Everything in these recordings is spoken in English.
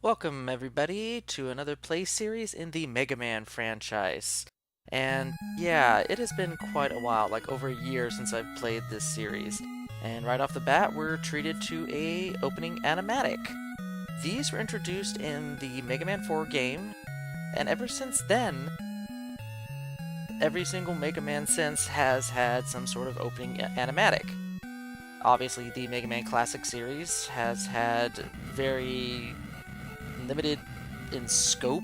Welcome, everybody, to another play series in the Mega Man franchise. And yeah, it has been quite a while, like over a year since I've played this series. And right off the bat, we're treated to a opening animatic. These were introduced in the Mega Man 4 game, and ever since then, every single Mega Man since has had some sort of opening animatic. Obviously, the Mega Man Classic series has had very limited in scope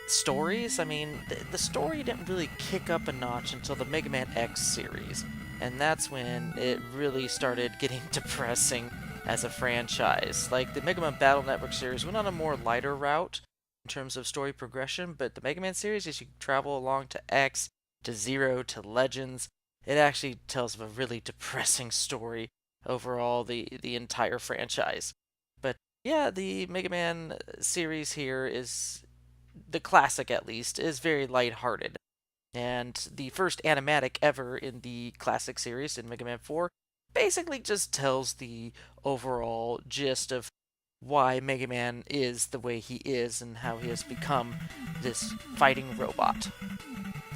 stories. I mean, the story didn't really kick up a notch until the Mega Man X series, and that's when it really started getting depressing as a franchise. Like, the Mega Man Battle Network series went on a more lighter route in terms of story progression, but the Mega Man series, as you travel along to X, to Zero, to Legends, it actually tells a really depressing story overall, the entire franchise. But yeah, the Mega Man series here is, the classic at least, is very lighthearted. And the first animatic ever in the classic series in Mega Man 4 basically just tells the overall gist of why Mega Man is the way he is and how he has become this fighting robot.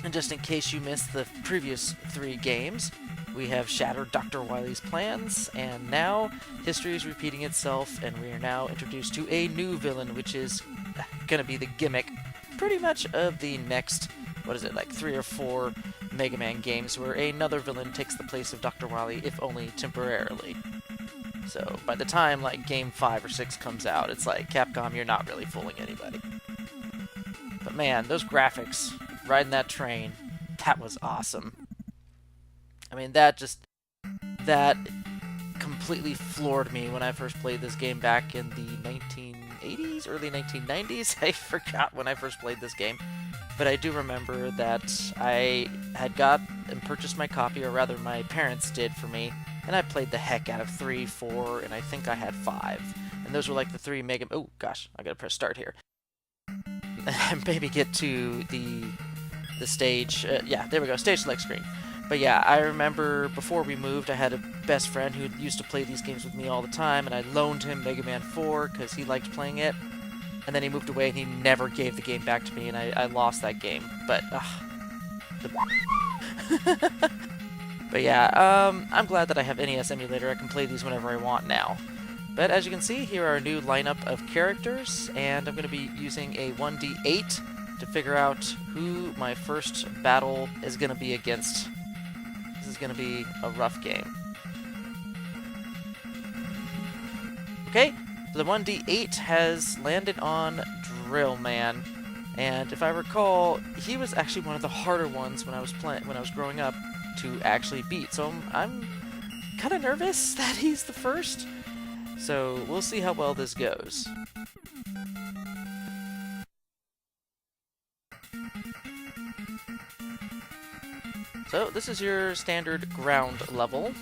And just in case you missed the previous three games, we have shattered Dr. Wily's plans, and now history is repeating itself, and we are now introduced to a new villain, which is going to be the gimmick pretty much of the next, what is it, like 3 or 4 Mega Man games, where another villain takes the place of Dr. Wily, if only temporarily. So by the time like game 5 or 6 comes out, it's like, Capcom, you're not really fooling anybody. But man, those graphics, riding that train, that was awesome. I mean, that completely floored me when I first played this game back in the 1980s, early 1990s. I forgot when I first played this game. But I do remember that I had got and purchased my copy, or rather my parents did for me, and I played the heck out of 3, 4, and I think I had 5. And those were like the 3 Mega... Oh, gosh, I gotta press start here. And maybe get to the stage... yeah, there we go, stage select screen. But yeah, I remember before we moved, I had a best friend who used to play these games with me all the time, and I loaned him Mega Man 4 because he liked playing it. And then he moved away and he never gave the game back to me, and I lost that game. But, but yeah, I'm glad that I have NES emulator. I can play these whenever I want now. But as you can see, here are a new lineup of characters, and I'm going to be using a 1d8 to figure out who my first battle is going to be against. This is going to be a rough game. Okay, so the 1d8 has landed on Drill Man, and if I recall, he was actually one of the harder ones when I was growing up to actually beat. So I'm kind of nervous that he's the first. So we'll see how well this goes. So this is your standard ground level.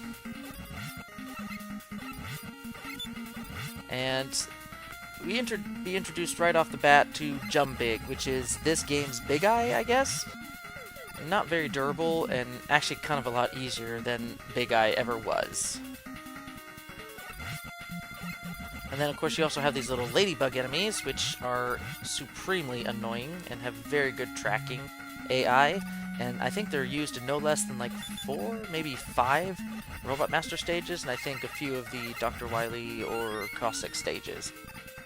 And we be introduced right off the bat to Jumbig, which is this game's Big Eye, I guess? Not very durable, and actually kind of a lot easier than Big Eye ever was. And then, of course, you also have these little ladybug enemies, which are supremely annoying and have very good tracking AI. And I think they're used in no less than like 4, maybe 5 Robot Master stages, and I think a few of the Dr. Wily or Cossack stages.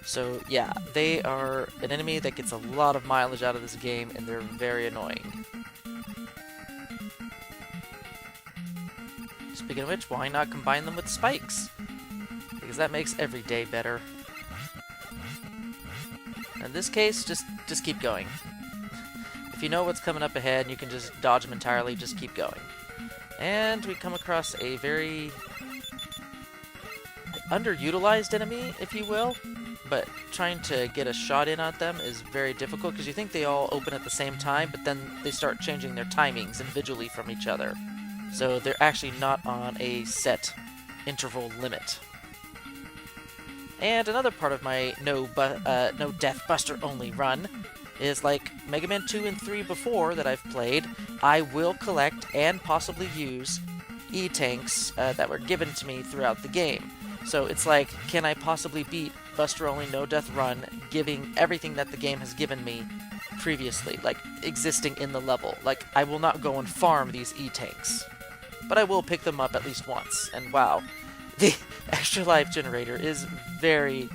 So yeah, they are an enemy that gets a lot of mileage out of this game, and they're very annoying. Speaking of which, why not combine them with spikes? Because that makes every day better. In this case, just keep going. If you know what's coming up ahead and you can just dodge them entirely, just keep going. And we come across a very underutilized enemy, if you will, but trying to get a shot in on them is very difficult because you think they all open at the same time, but then they start changing their timings individually from each other. So they're actually not on a set interval limit. And another part of my no Death Buster only run is like Mega Man 2 and 3 before that I've played, I will collect and possibly use E-Tanks that were given to me throughout the game. So it's like, can I possibly beat Buster Only No Death run, giving everything that the game has given me previously, like existing in the level. Like, I will not go and farm these E-Tanks, but I will pick them up at least once. And wow, the extra life generator is very,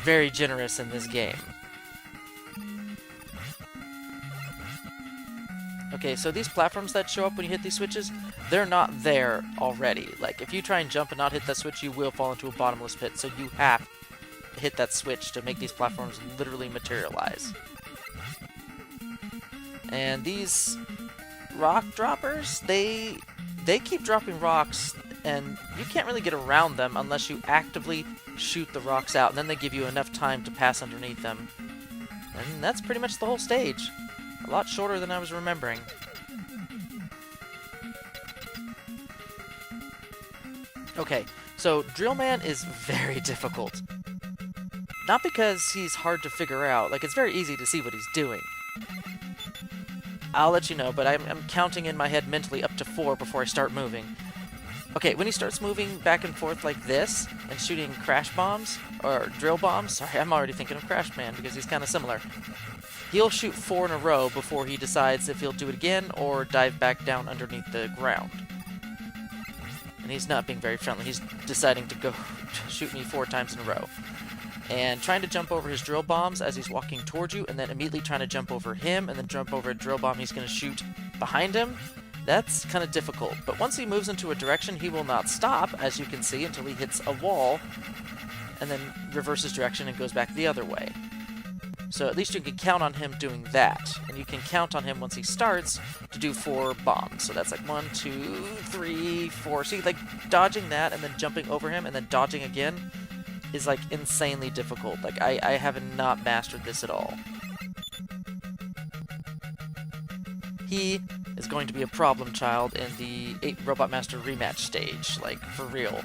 very generous in this game. Okay, so these platforms that show up when you hit these switches, they're not there already. Like, if you try and jump and not hit that switch, you will fall into a bottomless pit, so you have to hit that switch to make these platforms literally materialize. And these rock droppers, they keep dropping rocks, and you can't really get around them unless you actively shoot the rocks out, and then they give you enough time to pass underneath them. And that's pretty much the whole stage. A lot shorter than I was remembering. Okay, so Drillman is very difficult. Not because he's hard to figure out, like, it's very easy to see what he's doing. I'll let you know, but I'm counting in my head mentally up to 4 before I start moving. Okay, when he starts moving back and forth like this, and shooting crash bombs, or drill bombs, sorry, I'm already thinking of Crash Man because he's kind of similar. He'll shoot 4 in a row before he decides if he'll do it again or dive back down underneath the ground. And he's not being very friendly. He's deciding to go shoot me 4 times in a row. And trying to jump over his drill bombs as he's walking towards you, and then immediately trying to jump over him, and then jump over a drill bomb he's going to shoot behind him, that's kind of difficult. But once he moves into a direction, he will not stop, as you can see, until he hits a wall, and then reverses direction and goes back the other way. So at least you can count on him doing that. And you can count on him once he starts to do 4 bombs. So that's like 1, 2, 3, 4. See, like, dodging that and then jumping over him and then dodging again is, like, insanely difficult. Like, I have not mastered this at all. He is going to be a problem child in the 8 Robot Master rematch stage, like, for real.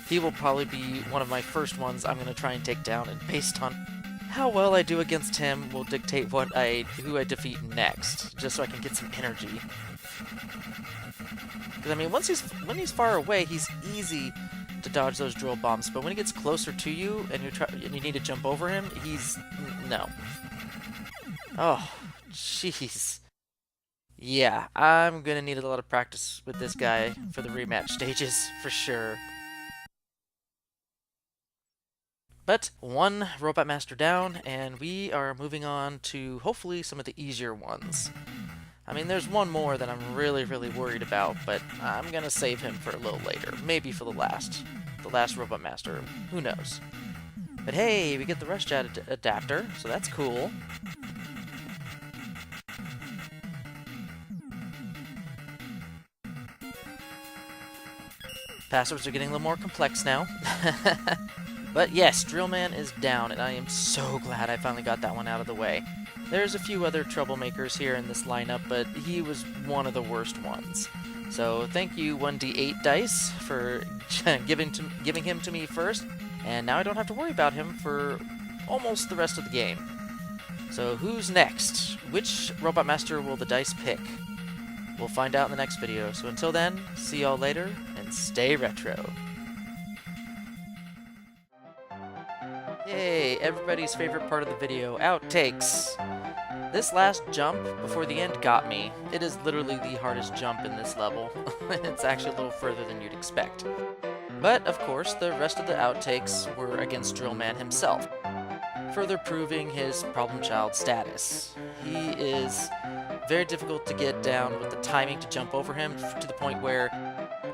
He will probably be one of my first ones I'm going to try and take down, and based on how well I do against him will dictate who I defeat next, just so I can get some energy. Because, I mean, when he's far away, he's easy to dodge those drill bombs, but when he gets closer to you and you need to jump over him, no. Oh, jeez. Yeah, I'm gonna need a lot of practice with this guy for the rematch stages, for sure. But 1 Robot Master down, and we are moving on to hopefully some of the easier ones. I mean, there's one more that I'm really, really worried about, but I'm gonna save him for a little later. Maybe for the last Robot Master. Who knows? But hey, we get the Rush Jet adapter, so that's cool. Passwords are getting a little more complex now. But yes, Drillman is down, and I am so glad I finally got that one out of the way. There's a few other troublemakers here in this lineup, but he was one of the worst ones. So thank you 1d8 dice for giving him to me first, and now I don't have to worry about him for almost the rest of the game. So who's next? Which Robot Master will the dice pick? We'll find out in the next video. So until then, see y'all later, and stay retro. Yay, everybody's favorite part of the video, outtakes. This last jump before the end got me. It is literally the hardest jump in this level. It's actually a little further than you'd expect. But, of course, the rest of the outtakes were against Drillman himself, further proving his problem child status. He is very difficult to get down with the timing to jump over him, to the point where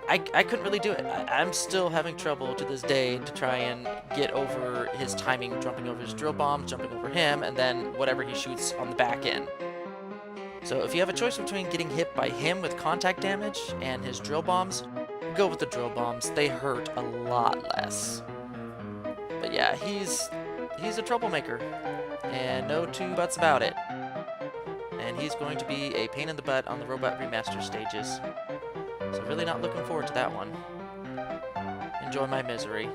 I couldn't really do it. I'm still having trouble to this day to try and get over his timing, jumping over his drill bomb, jumping over him, and then whatever he shoots on the back end. So if you have a choice between getting hit by him with contact damage and his drill bombs, go with the drill bombs. They hurt a lot less. But yeah, he's a troublemaker, and no 2 buts about it. And he's going to be a pain in the butt on the Robot Remaster stages. So really not looking forward to that one. Enjoy my misery.